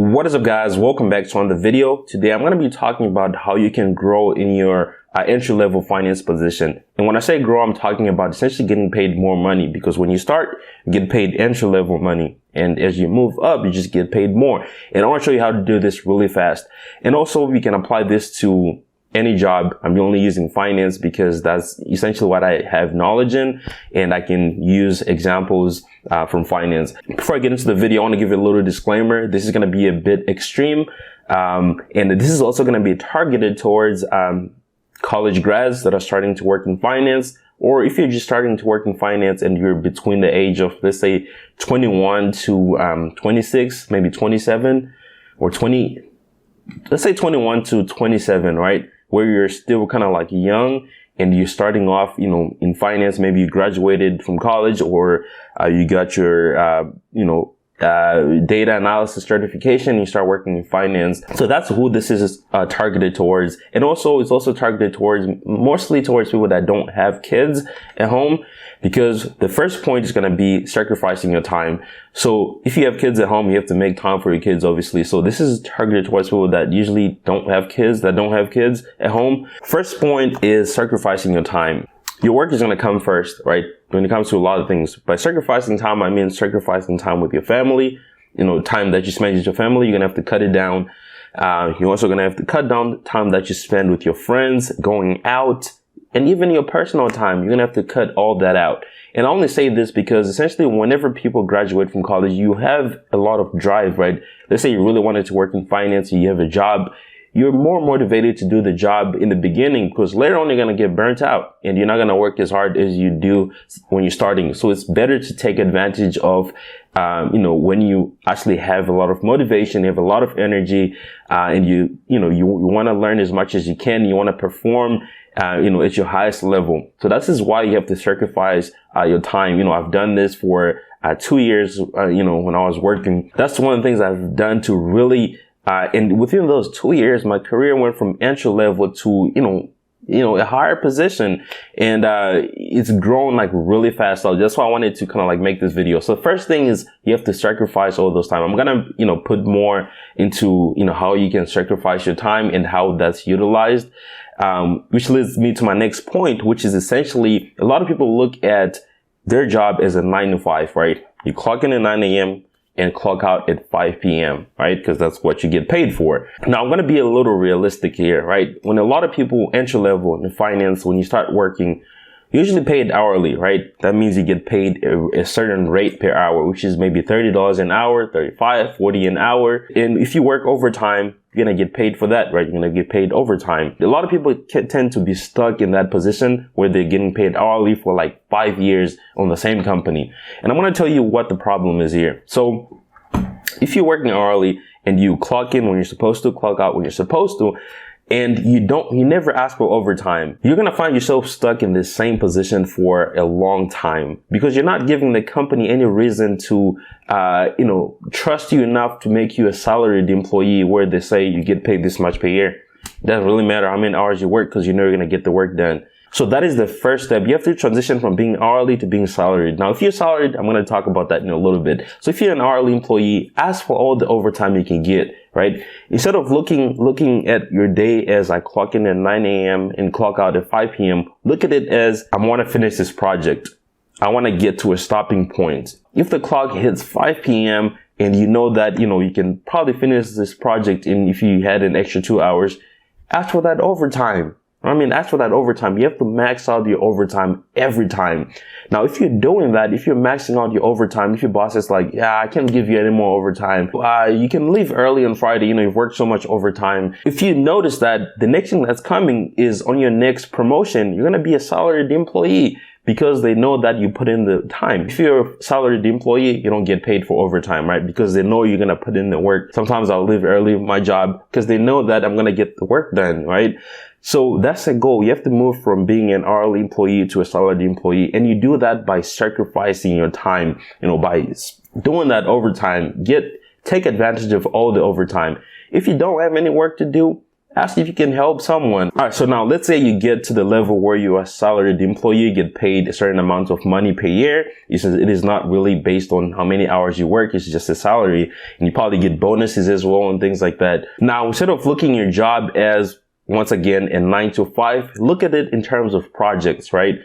What is up, guys? Welcome back to another video. Today I'm going to be talking about how you can grow in your entry-level finance position. And when I say grow, I'm talking about essentially getting paid more money, because when you start, you get paid entry-level money, and as you move up, you just get paid more. And I want to show you how to do this really fast. And also, we can apply this to any job. I'm only using finance because that's essentially what I have knowledge in, and I can use examples from finance. Before I get into the video, I want to give you a little disclaimer. This is going to be a bit extreme, and this is also going to be targeted towards college grads that are starting to work in finance, or if you're just starting to work in finance and you're between the age of, let's say, 21 to 26, maybe 27 or 20, let's say 21 to 27, right? Where you're still kind of like young and you're starting off, in finance. Maybe you graduated from college, or you got your, data analysis certification, and you start working in finance. So that's who this is targeted towards. And also, it's also targeted mostly towards people that don't have kids at home, because the first point is going to be sacrificing your time. So if you have kids at home, you have to make time for your kids, obviously. So this is targeted towards people that usually don't have kids at home. First point is sacrificing your time. Your work is going to come first, right? When it comes to a lot of things. By sacrificing time, I mean sacrificing time with your family. Time that you spend with your family, you're going to have to cut it down. You're also going to have to cut down the time that you spend with your friends, going out, and even your personal time. You're going to have to cut all that out. And I only say this because essentially whenever people graduate from college, you have a lot of drive, right? Let's say you really wanted to work in finance, you have a job. You're more motivated to do the job in the beginning, because later on you're going to get burnt out and you're not going to work as hard as you do when you're starting. So it's better to take advantage of, when you actually have a lot of motivation, you have a lot of energy, and you want to learn as much as you can. You want to perform, at your highest level. So this is why you have to sacrifice, your time. I've done this for 2 years, when I was working. That's one of the things I've done to really, and within those 2 years, my career went from entry level to, a higher position, and it's grown like really fast. So that's why I wanted to kind of like make this video. So the first thing is you have to sacrifice all those time. I'm gonna, put more into, how you can sacrifice your time and how that's utilized, which leads me to my next point, which is essentially a lot of people look at their job as a 9 to 5, right? You clock in at 9 a.m. and clock out at 5 p.m., right? Because that's what you get paid for. Now, I'm going to be a little realistic here, right? When a lot of people entry level in finance, when you start working, usually paid hourly, right? That means you get paid a certain rate per hour, which is maybe $30 an hour, $35, $40 an hour. And if you work overtime, you're going to get paid for that, right? You're going to get paid overtime. A lot of people tend to be stuck in that position where they're getting paid hourly for like 5 years on the same company. And I'm going to tell you what the problem is here. So if you're working hourly and you clock in when you're supposed to, clock out when you're supposed to, and you never ask for overtime, you're going to find yourself stuck in this same position for a long time, because you're not giving the company any reason to, trust you enough to make you a salaried employee, where they say you get paid this much per year. It doesn't really matter how many hours you work, because you're never going to get the work done. So that is the first step. You have to transition from being hourly to being salaried. Now, if you're salaried, I'm going to talk about that in a little bit. So if you're an hourly employee, ask for all the overtime you can get, right? Instead of looking at your day as I clock in at 9 a.m. and clock out at 5 p.m., look at it as I want to finish this project. I want to get to a stopping point. If the clock hits 5 p.m. and you know that, you can probably finish this project if you had an extra 2 hours, ask for that overtime. Ask for that overtime. You have to max out your overtime every time. Now, if you're doing that, if you're maxing out your overtime, if your boss is like, yeah, I can't give you any more overtime, you can leave early on Friday. You've worked so much overtime. If you notice that the next thing that's coming is on your next promotion, you're going to be a salaried employee, because they know that you put in the time. If you're a salaried employee, you don't get paid for overtime, right? Because they know you're going to put in the work. Sometimes I'll leave early with my job because they know that I'm going to get the work done, right? So that's a goal. You have to move from being an hourly employee to a salaried employee. And you do that by sacrificing your time, by doing that overtime. Take advantage of all the overtime. If you don't have any work to do, Ask if you can help someone. All right, so now let's say you get to the level where you are a salaried employee, you get paid a certain amount of money per year. It is not really based on how many hours you work, it's just a salary. And you probably get bonuses as well and things like that. Now, instead of looking your job as, once again, a 9 to 5, look at it in terms of projects, right?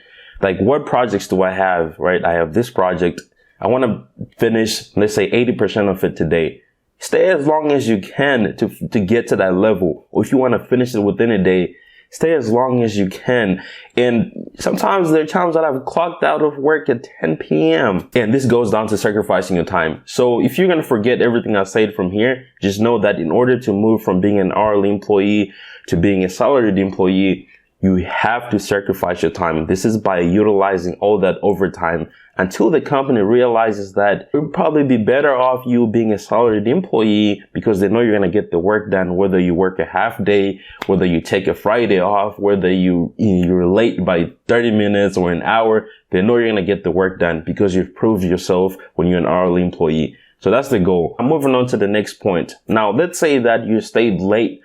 Like, what projects do I have, right? I have this project. I want to finish, let's say 80% of it today. Stay as long as you can to get to that level. Or if you want to finish it within a day, stay as long as you can. And sometimes there are times that I've clocked out of work at 10 p.m. And this goes down to sacrificing your time. So if you're going to forget everything I said from here, just know that in order to move from being an hourly employee to being a salaried employee, you have to sacrifice your time. This is by utilizing all that overtime until the company realizes that it would probably be better off you being a salaried employee, because they know you're going to get the work done, whether you work a half day, whether you take a Friday off, whether you're late by 30 minutes or an hour. They know you're going to get the work done because you've proved yourself when you're an hourly employee. So that's the goal. I'm moving on to the next point. Now, let's say that you stayed late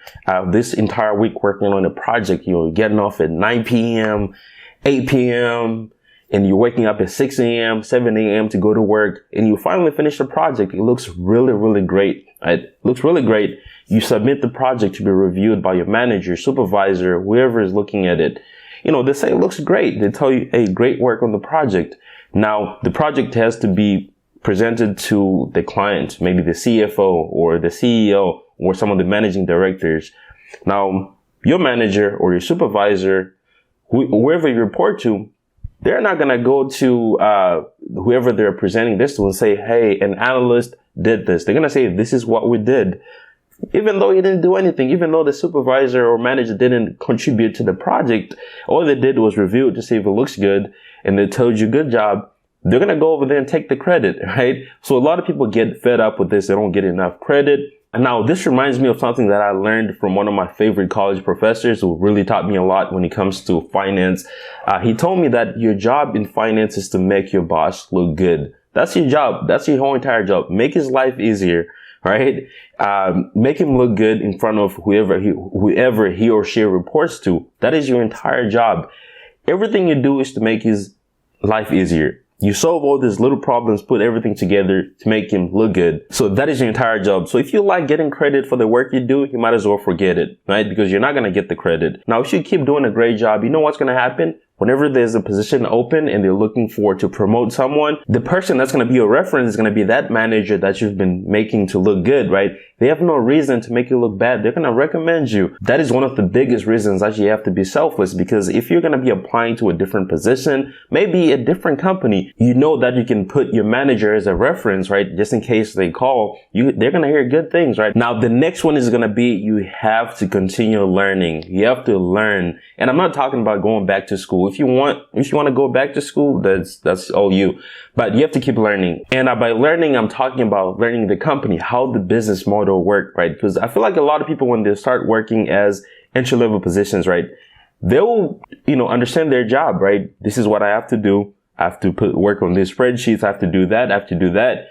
this entire week working on a project. You're getting off at 9 p.m., 8 p.m., and you're waking up at 6 a.m., 7 a.m. to go to work, and you finally finish the project. It looks really, really great. Right? It looks really great. You submit the project to be reviewed by your manager, supervisor, whoever is looking at it. They say it looks great. They tell you, hey, great work on the project. Now, the project has to be presented to the client, maybe the CFO or the CEO or some of the managing directors. Now, your manager or your supervisor, whoever you report to, they're not going to go to whoever they're presenting this to and say, hey, an analyst did this. They're going to say, this is what we did. Even though he didn't do anything, even though the supervisor or manager didn't contribute to the project, all they did was review it to see if it looks good, and they told you, good job. They're going to go over there and take the credit, right? So a lot of people get fed up with this. They don't get enough credit. And now this reminds me of something that I learned from one of my favorite college professors who really taught me a lot when it comes to finance. He told me that your job in finance is to make your boss look good. That's your job. That's your whole entire job. Make his life easier, right? Make him look good in front of whoever he or she reports to. That is your entire job. Everything you do is to make his life easier. You solve all these little problems, put everything together to make him look good. So that is your entire job. So if you like getting credit for the work you do, you might as well forget it, right? Because you're not going to get the credit. Now, if you keep doing a great job, you know what's going to happen? Whenever there's a position open and they're looking to promote someone, the person that's going to be your reference is going to be that manager that you've been making to look good, right? They have no reason to make you look bad. They're going to recommend you. That is one of the biggest reasons that you have to be selfless, because if you're going to be applying to a different position, maybe a different company, you know that you can put your manager as a reference, right? Just in case they call you, they're going to hear good things, right? Now, the next one is going to be, you have to continue learning. You have to learn. And I'm not talking about going back to school. If you want to go back to school, that's all you. But you have to keep learning. And by learning, I'm talking about learning the company, how the business model works, right? Because I feel like a lot of people, when they start working as entry-level positions, right, they'll, understand their job, right? This is what I have to do. I have to work on these spreadsheets. I have to do that. I have to do that.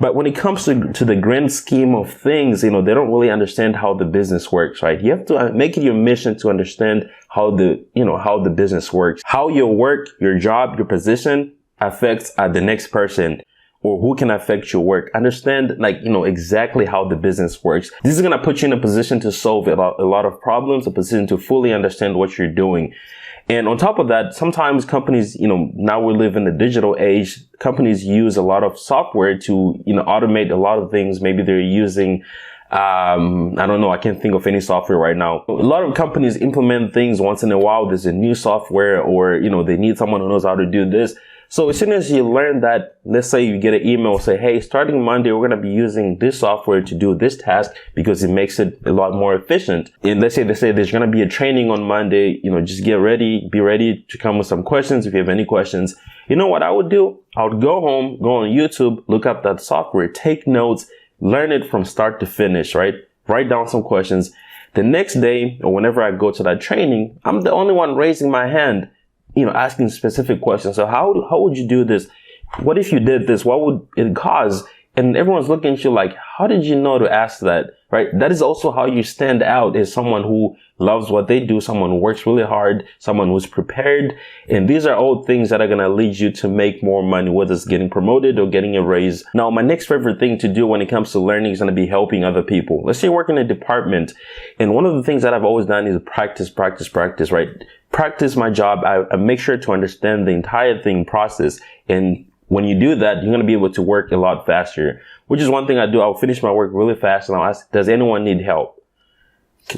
But when it comes to the grand scheme of things, they don't really understand how the business works, right? You have to make it your mission to understand how the business works, how your work, your job, your position affects the next person, or who can affect your work. Understand, exactly how the business works. This is going to put you in a position to solve a lot of problems, a position to fully understand what you're doing. And on top of that, sometimes companies, now we live in the digital age, companies use a lot of software to, automate a lot of things. Maybe they're using, I don't know, I can't think of any software right now. A lot of companies implement things once in a while. There's a new software, or, they need someone who knows how to do this. So as soon as you learn that, let's say you get an email, say, hey, starting Monday, we're going to be using this software to do this task because it makes it a lot more efficient. And let's say they say there's going to be a training on Monday, just get ready, be ready to come with some questions if you have any questions. You know what I would do? I would go home, go on YouTube, look up that software, take notes, learn it from start to finish, right? Write down some questions. The next day, or whenever I go to that training, I'm the only one raising my hand, asking specific questions. So how would you do this? What if you did this? What would it cause? And everyone's looking at you like, how did you know to ask that, right? That is also how you stand out as someone who loves what they do, someone who works really hard, someone who's prepared. And these are all things that are going to lead you to make more money, whether it's getting promoted or getting a raise. Now, my next favorite thing to do when it comes to learning is going to be helping other people. Let's say you work in a department. And one of the things that I've always done is practice, right? Practice my job. I make sure to understand the entire thing process. And when you do that, you're going to be able to work a lot faster, which is one thing I do. I'll finish my work really fast and I'll ask, does anyone need help?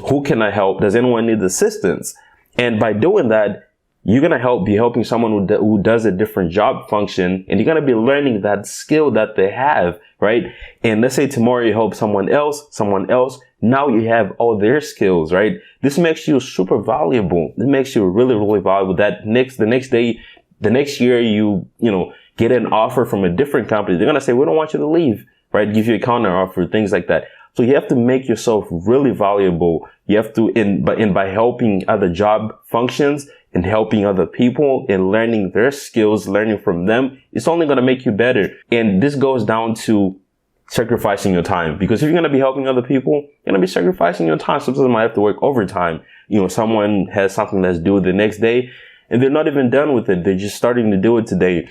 Who can I help? Does anyone need assistance? And by doing that, you're going to be helping someone who does a different job function, and you're going to be learning that skill that they have, right? And let's say tomorrow you help someone else. Now you have all their skills, right? This makes you super valuable. It makes you really, really valuable. The next year you get an offer from a different company, they're going to say, we don't want you to leave, right? Give you a counter offer, things like that. So you have to make yourself really valuable. You have to, by helping other job functions and helping other people and learning their skills, learning from them, it's only going to make you better. And this goes down to sacrificing your time, because if you're going to be helping other people, you're going to be sacrificing your time. Sometimes you might have to work overtime. Someone has something that's due the next day and they're not even done with it. They're just starting to do it today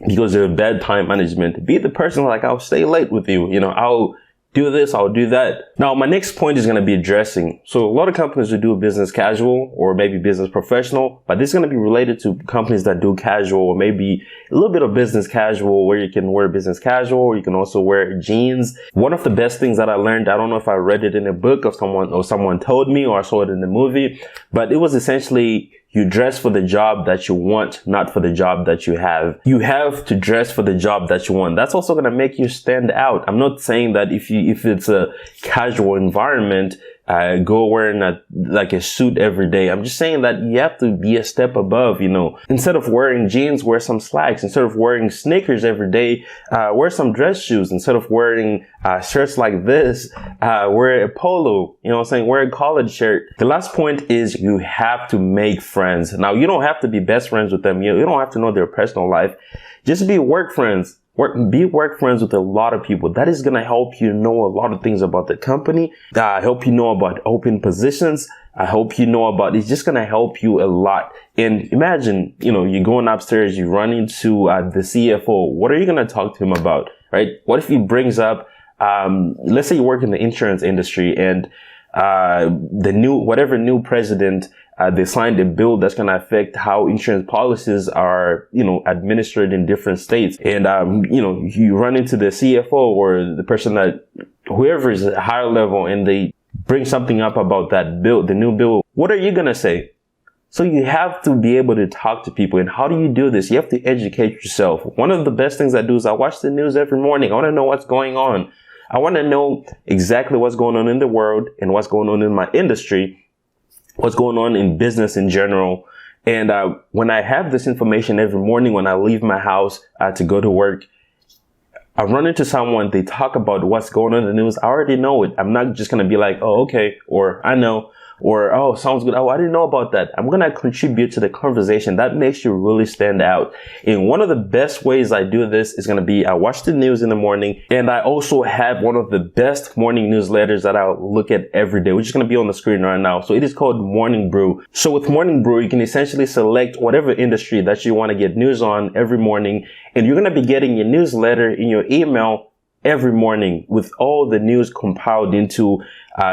because they're bad time management. Be the person like, I'll stay late with you. I'll do this, I'll do that. Now, my next point is going to be dressing. So a lot of companies will do business casual or maybe business professional, but this is going to be related to companies that do casual or maybe a little bit of business casual, where you can wear business casual, or you can also wear jeans. One of the best things that I learned, I don't know if I read it in a book or someone told me, or I saw it in the movie, but it was essentially, you dress for the job that you want, not for the job that you have. You have to dress for the job that you want. That's also going to make you stand out. I'm not saying that if it's a casual environment, go wearing a suit every day. I'm just saying that you have to be a step above, Instead of wearing jeans, wear some slacks. Instead of wearing sneakers every day, wear some dress shoes. Instead of wearing shirts like this, wear a polo, wear a collared shirt. The last point is you have to make friends. Now, you don't have to be best friends with them. You don't have to know their personal life. Just be work friends. Be work friends with a lot of people. That is going to help you know a lot of things about the company. Help you know about open positions. I hope you know about, it's just going to help you a lot. And imagine, you're going upstairs, you run into the CFO. What are you going to talk to him about, right? What if he brings up, let's say you work in the insurance industry and whatever new president, they signed a bill that's going to affect how insurance policies are, administered in different states. And, you run into the CFO or the person whoever is at a higher level, and they bring something up about that bill, the new bill. What are you going to say? So you have to be able to talk to people. And how do you do this? You have to educate yourself. One of the best things I do is I watch the news every morning. I want to know what's going on. I want to know exactly what's going on in the world and what's going on in my industry, what's going on in business in general. And when I have this information every morning, when I leave my house to go to work, I run into someone, they talk about what's going on in the news. I already know it. I'm not just going to be like, oh, okay, or I know, or, oh, sounds good. Oh, I didn't know about that. I'm going to contribute to the conversation. That makes you really stand out. And one of the best ways I do this is going to be, I watch the news in the morning, and I also have one of the best morning newsletters that I'll look at every day, which is going to be on the screen right now. So it is called Morning Brew. So with Morning Brew, you can essentially select whatever industry that you want to get news on every morning, and you're going to be getting your newsletter in your email every morning with all the news compiled into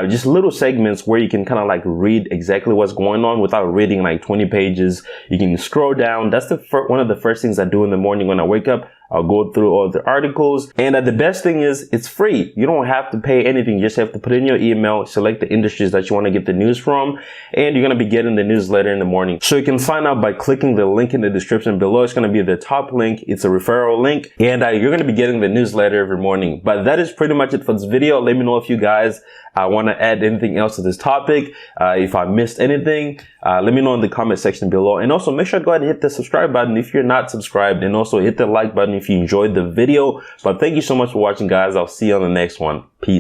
just little segments where you can kind of like read exactly what's going on without reading like 20 pages. You can scroll down. That's one of the first things I do in the morning when I wake up. I'll go through all the articles. And the best thing is it's free. You don't have to pay anything. You just have to put in your email, select the industries that you want to get the news from, and you're going to be getting the newsletter in the morning. So you can sign up by clicking the link in the description below. It's going to be the top link. It's a referral link, and you're going to be getting the newsletter every morning. But that is pretty much it for this video. Let me know if you guys want to add anything else to this topic. If I missed anything, let me know in the comment section below. And also make sure to go ahead and hit the subscribe button if you're not subscribed, and also hit the like button if you enjoyed the video. But thank you so much for watching, guys. I'll see you on the next one. Peace.